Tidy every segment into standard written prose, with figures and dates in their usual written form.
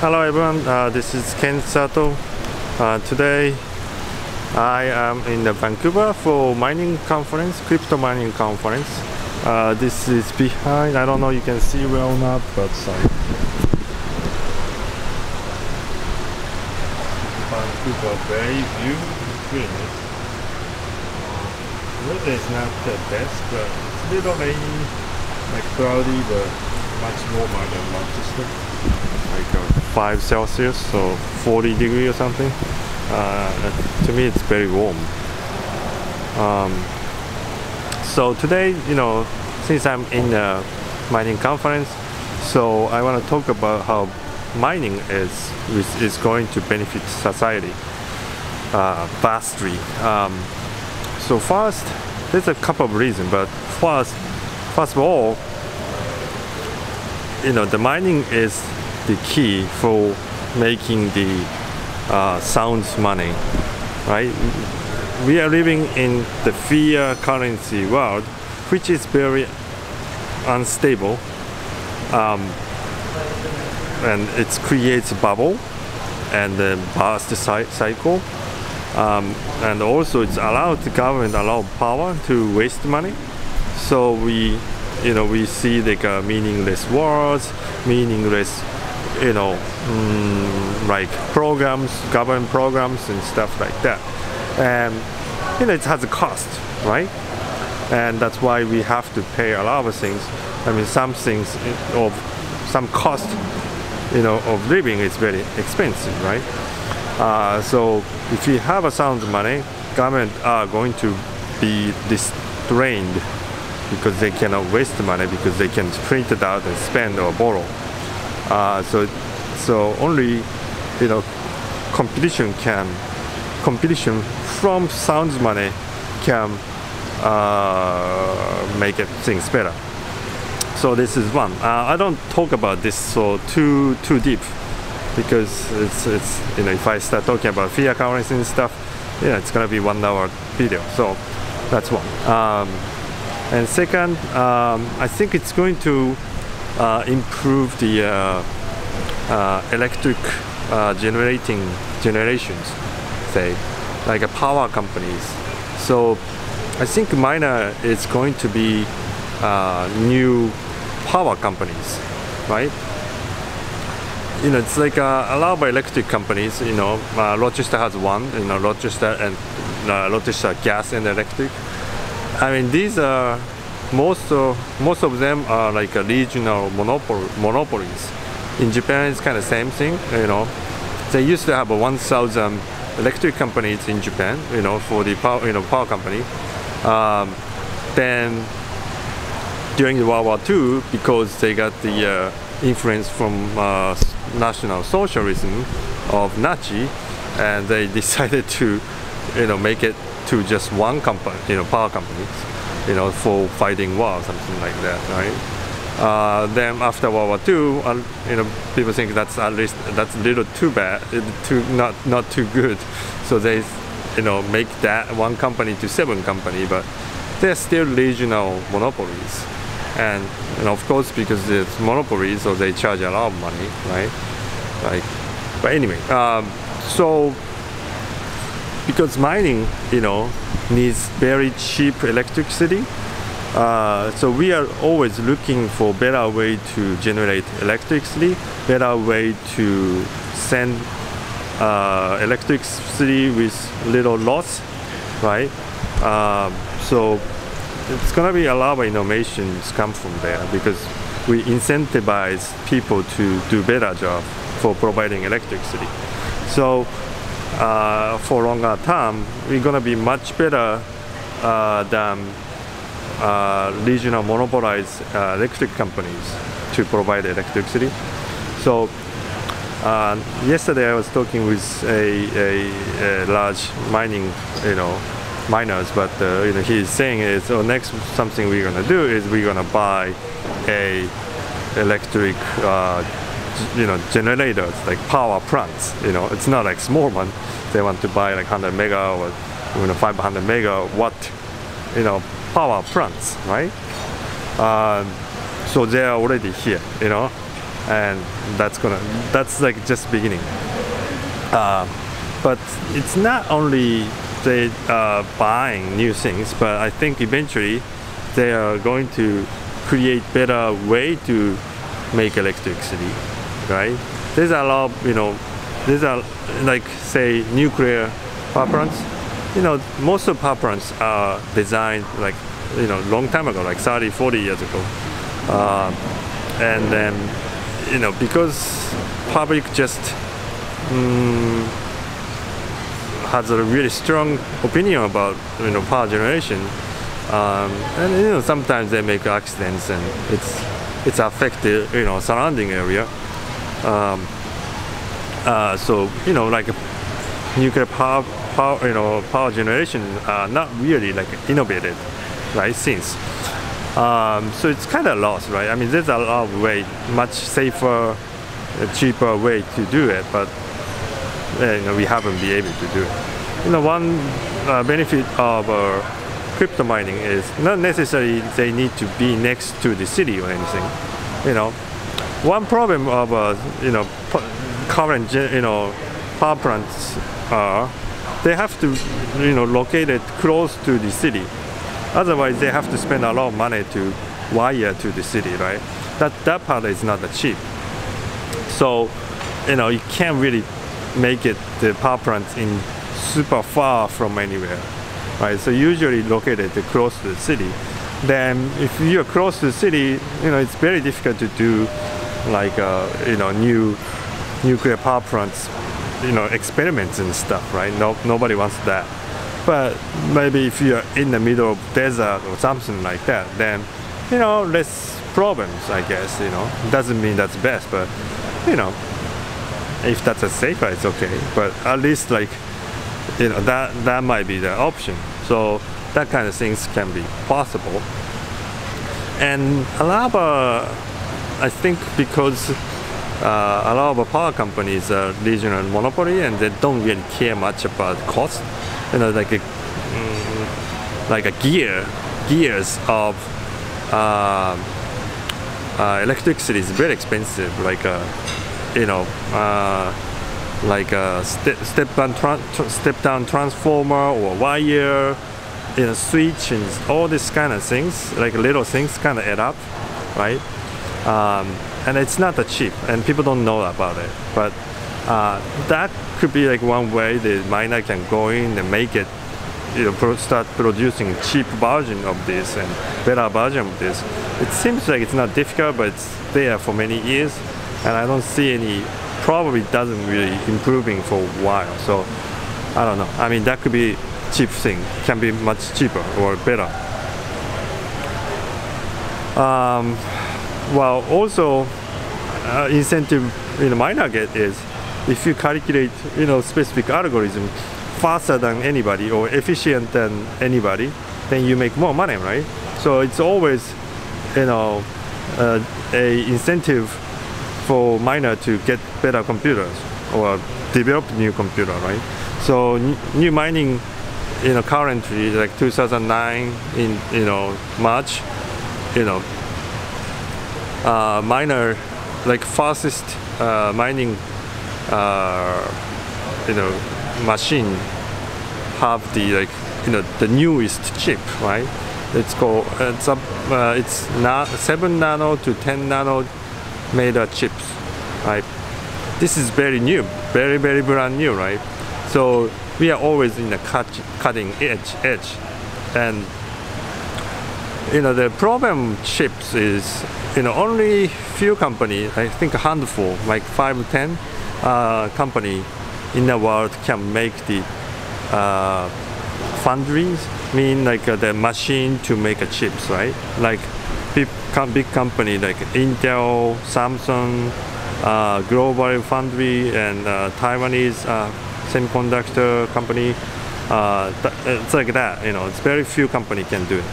Hello everyone, this is Ken Sato. Today I am in Vancouver for mining conference, crypto mining conference. This is behind, I don't know you can see well or not, but Vancouver Bay View Clinic. Weather is not the best, but it's a little rainy, like cloudy, but much warmer than Manchester. Like 5 Celsius, so 40 degrees or something. To me it's very warm. So today, since I'm in a mining conference, so I want to talk about how mining is going to benefit society vastly. So first, there's a couple of reasons, but first of all, the mining is the key for making the sound money, right? We are living in the fiat currency world, which is very unstable, and it creates a bubble and then burst cycle, and also it's allowed the government power to waste money. So we see like meaningless words, meaningless like programs, government programs and stuff like that. And it has a cost, right? And that's why we have to pay a lot of things. I mean, some things of some cost, of living is very expensive, right? So if you have a sound money, government are going to be restrained because they cannot waste money, because they can print it out and spend or borrow. So only competition from sound money can make things better. So this is one. I don't talk about this so too deep, because it's if I start talking about fiat currency and stuff, it's gonna be 1 hour video. So that's one. And second, I think it's going to improve the electric generations, say, like power companies. So I think miner is going to be new power companies, right? It's like a lot of electric companies. Rochester has one. Rochester and Rochester Gas and Electric. I mean, these are most of them are like a regional monopolies. In Japan, it's kind of same thing. They used to have 1,000 electric companies in Japan. For the power company. Then during the World War II, because they got the influence from National Socialism of Nazi, and they decided to make it to just one company, power companies, for fighting war or something like that, right? Then after World War II, people think that's a little too bad, not too good. So they, make that one company to 7 companies, but they're still regional monopolies. And of course, because it's monopolies, so they charge a lot of money, right? But anyway, so because mining, needs very cheap electricity, so we are always looking for better way to generate electricity, better way to send electricity with little loss, right? So it's gonna be a lot of innovations come from there, because we incentivize people to do better job for providing electricity. So for longer term, we're gonna be much better than regional monopolized electric companies to provide electricity. So yesterday I was talking with a large mining miners, but he's saying is, so next something we're gonna do is we're gonna buy a electric generators, like power plants. It's not like small one. They want to buy like 100 mega or 500 megawatt power plants, right? So they are already here, and that's like just beginning. But it's not only they are buying new things, but I think eventually they are going to create better way to make electricity, right? There's a lot of, these are like say nuclear power plants. Most of power plants are designed like long time ago, like 30, 40 years ago, and then because public just has a really strong opinion about power generation, and sometimes they make accidents and it's affected surrounding area. So like nuclear power generation are not really like innovated, right? Since so it's kind of lost, right? I mean, there's a lot of way, much safer, cheaper way to do it, but we haven't been able to do it. One benefit of crypto mining is not necessarily they need to be next to the city or anything. One problem of current power plants are they have to locate it close to the city. Otherwise, they have to spend a lot of money to wire to the city, right? That part is not that cheap. So you can't really make it the power plants in super far from anywhere, right? So usually located close to the city. Then if you're close to the city, it's very difficult to do like new nuclear power plants, experiments and stuff, right? Nobody wants that. But maybe if you're in the middle of desert or something like that, then less problems, I guess. Doesn't mean that's best, but if that's a safer, it's okay. But at least like that might be the option. So that kind of things can be possible. And a lot of I think because a lot of power companies are regional monopoly and they don't really care much about cost. Like a gears of electricity is very expensive. Like a step down transformer or wire, switch and all these kind of things. Like little things kind of add up, right? And it's not that cheap, and people don't know about it. But that could be like one way the miner can go in and make it, start producing cheap version of this and better version of this. It seems like it's not difficult, but it's there for many years, and I don't see any. Probably doesn't really improving for a while. So I don't know. I mean, that could be cheap thing. Can be much cheaper or better. Well, also incentive miner get is if you calculate specific algorithm faster than anybody or efficient than anybody, then you make more money, right? So it's always a incentive for miner to get better computers or develop new computer, right? So new mining currently like 2009 in March, miner like fastest mining machine have the the newest chip, right? It's called it's not 7 nano to 10 nanometer chips, right? This is very new, very brand new, right? So we are always in the cutting edge, and the problem chips is only few companies, I think a handful, like 5 or 10 company in the world can make the foundries, mean like the machine to make chips, right? Like big company like Intel, Samsung, Global Foundry, and Taiwanese semiconductor company. It's like that, it's very few company can do it.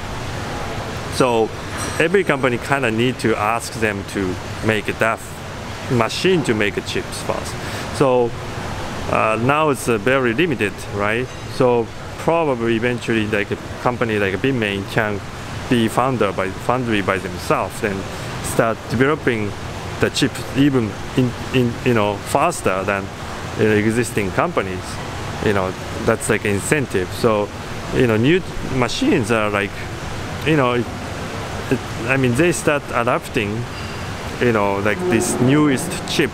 So every company kind of need to ask them to make that machine to make chips first. So now it's very limited, right? So probably eventually like a company like Bitmain can be foundry by themselves and start developing the chip even faster than existing companies. That's like incentive. So new machines are like they start adapting like this newest chip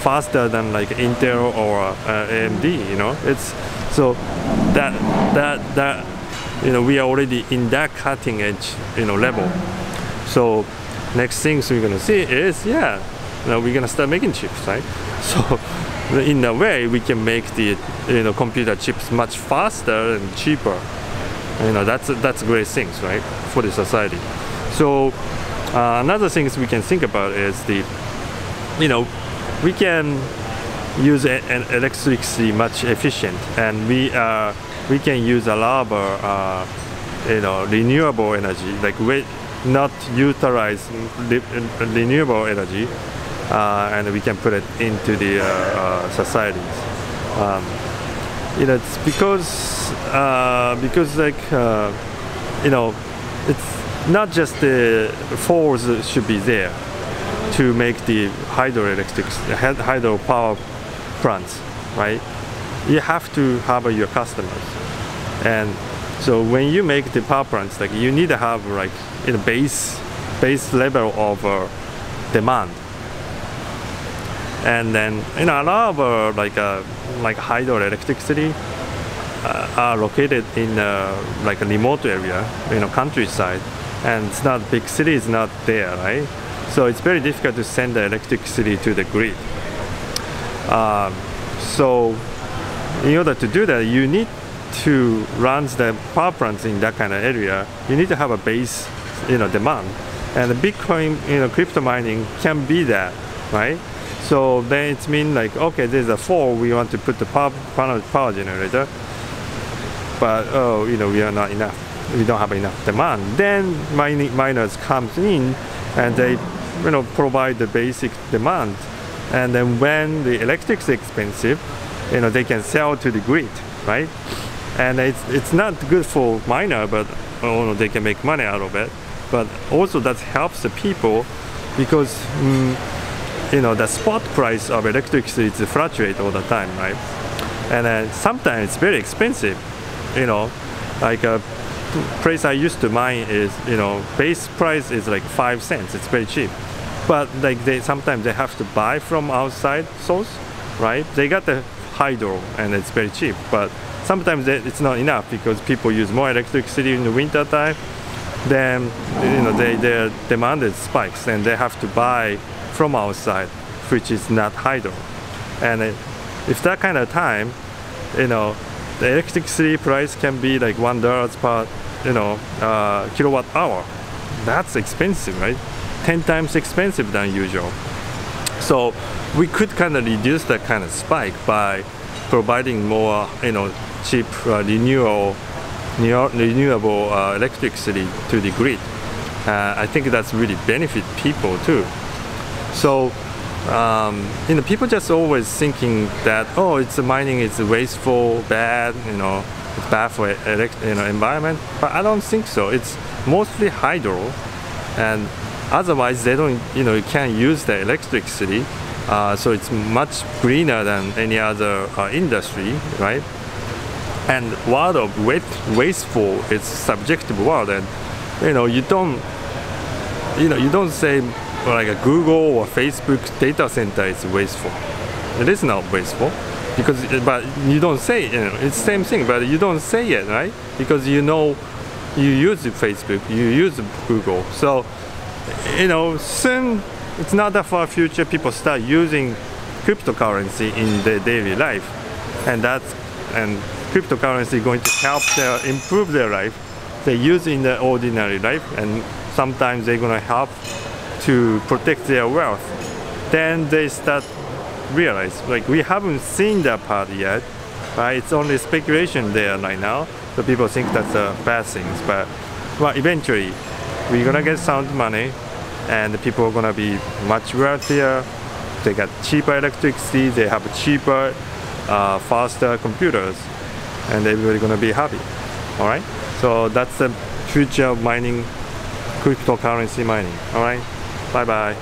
faster than like Intel or AMD. It's so that we are already in that cutting edge level. So next things we're gonna see is we're gonna start making chips, right? So in a way we can make the computer chips much faster and cheaper. That's great things, right, for the society. So another things we can think about is we can use electricity much efficient, and we can use a lot of renewable energy, like not utilize renewable energy, and we can put it into the societies. It's because like it's not just the force should be there to make the hydro power plants, right? You have to have your customers, and so when you make the power plants, like you need to have like base level of demand, and then a lot of like hydroelectricity are located in like a remote area, countryside, and it's not big city is not there, right? So it's very difficult to send the electricity to the grid. So in order to do that, you need to run the power plants in that kind of area. You need to have a base demand, and the Bitcoin crypto mining can be that, right? So then it means like, okay, there's a fall, we want to put the power generator, but we are not enough, we don't have enough demand. Then miners comes in and they provide the basic demand, and then when the electricity is expensive, they can sell to the grid, right? And it's not good for miner, but they can make money out of it. But also that helps the people, because the spot price of electricity is fluctuate all the time, right? And sometimes it's very expensive. Like a place I used to mine is base price is like 5 cents. It's very cheap, but like sometimes they have to buy from outside source, right? They got the hydro and it's very cheap, but sometimes it's not enough because people use more electricity in the winter time. Then their demand spikes and they have to buy from outside, which is not hydro. And if that kind of time, the electricity price can be like $1 per kilowatt hour. That's expensive, right? 10 times expensive than usual. So we could kind of reduce that kind of spike by providing more cheap renewable electricity to the grid. I think that's really benefit people too. So people just always thinking that it's mining is wasteful, bad, it's bad for environment. But I don't think so. It's mostly hydro, and otherwise they don't you can't use the electricity. So it's much greener than any other industry, right? And world of wasteful is subjective world, and you don't say like a Google or Facebook data center is wasteful. It is not wasteful, but you don't say it's the same thing, but you don't say it, right? Because you use Facebook, you use Google, so soon it's not that far future people start using cryptocurrency in their daily life, and cryptocurrency going to help improve their life. They use in their ordinary life, and sometimes they're going to help to protect their wealth. Then they start realize, like, we haven't seen that part yet, right? It's only speculation there right now, so people think that's bad things. But eventually we're gonna get sound money, and the people are gonna be much wealthier. They got cheaper electricity, they have cheaper, faster computers, and everybody's gonna be happy. All right, so that's the future of mining, cryptocurrency mining. All right, bye bye.